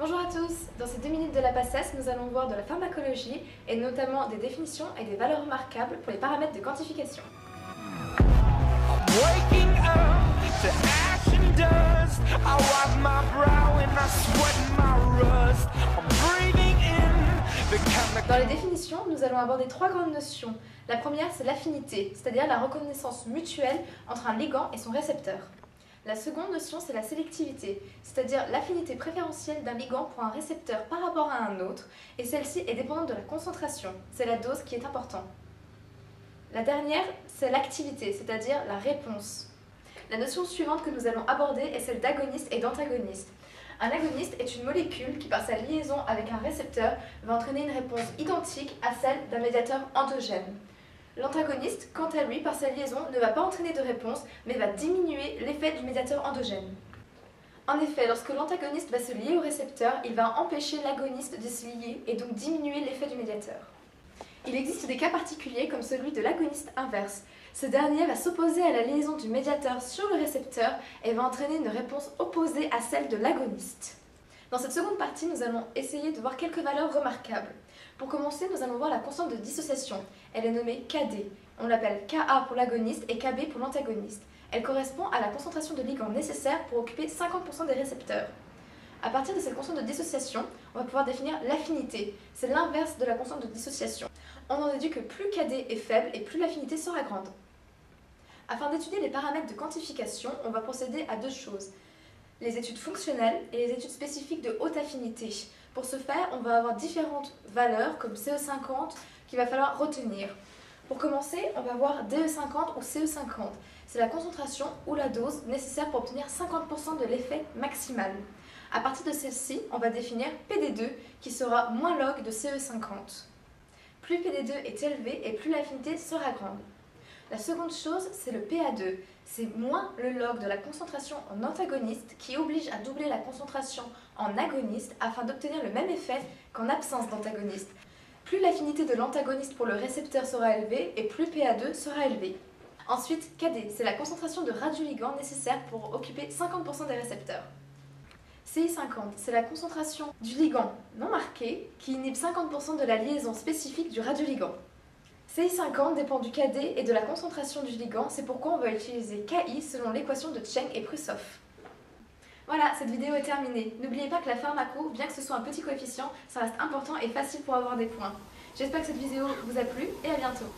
Bonjour à tous, dans ces 2 minutes de la PACES, nous allons voir de la pharmacologie et notamment des définitions et des valeurs remarquables pour les paramètres de quantification. Dans les définitions, nous allons aborder 3 grandes notions. La première, c'est l'affinité, c'est-à-dire la reconnaissance mutuelle entre un ligand et son récepteur. La seconde notion, c'est la sélectivité, c'est-à-dire l'affinité préférentielle d'un ligand pour un récepteur par rapport à un autre, et celle-ci est dépendante de la concentration, c'est la dose qui est importante. La dernière, c'est l'activité, c'est-à-dire la réponse. La notion suivante que nous allons aborder est celle d'agoniste et d'antagoniste. Un agoniste est une molécule qui, par sa liaison avec un récepteur, va entraîner une réponse identique à celle d'un médiateur endogène. L'antagoniste, quant à lui, par sa liaison, ne va pas entraîner de réponse, mais va diminuer l'effet du médiateur endogène. En effet, lorsque l'antagoniste va se lier au récepteur, il va empêcher l'agoniste de se lier et donc diminuer l'effet du médiateur. Il existe des cas particuliers comme celui de l'agoniste inverse. Ce dernier va s'opposer à la liaison du médiateur sur le récepteur et va entraîner une réponse opposée à celle de l'agoniste. Dans cette seconde partie, nous allons essayer de voir quelques valeurs remarquables. Pour commencer, nous allons voir la constante de dissociation. Elle est nommée Kd. On l'appelle Ka pour l'agoniste et Kb pour l'antagoniste. Elle correspond à la concentration de ligand nécessaire pour occuper 50% des récepteurs. À partir de cette constante de dissociation, on va pouvoir définir l'affinité. C'est l'inverse de la constante de dissociation. On en déduit que plus Kd est faible et plus l'affinité sera grande. Afin d'étudier les paramètres de quantification, on va procéder à 2 choses. Les études fonctionnelles et les études spécifiques de haute affinité. Pour ce faire, on va avoir différentes valeurs comme CE50 qu'il va falloir retenir. Pour commencer, on va voir DE50 ou CE50. C'est la concentration ou la dose nécessaire pour obtenir 50% de l'effet maximal. À partir de celle-ci, on va définir PD2 qui sera moins log de CE50. Plus PD2 est élevé et plus l'affinité sera grande. La seconde chose, c'est le PA2. C'est moins le log de la concentration en antagoniste qui oblige à doubler la concentration en agoniste afin d'obtenir le même effet qu'en absence d'antagoniste. Plus l'affinité de l'antagoniste pour le récepteur sera élevée et plus PA2 sera élevé. Ensuite, Kd, c'est la concentration de radioligand nécessaire pour occuper 50% des récepteurs. CI50, c'est la concentration du ligand non marqué qui inhibe 50% de la liaison spécifique du radioligand. CI50 dépend du Kd et de la concentration du ligand, c'est pourquoi on va utiliser Ki selon l'équation de Cheng et Prusov. Voilà, cette vidéo est terminée. N'oubliez pas que la pharmaco, bien que ce soit un petit coefficient, ça reste important et facile pour avoir des points. J'espère que cette vidéo vous a plu et à bientôt.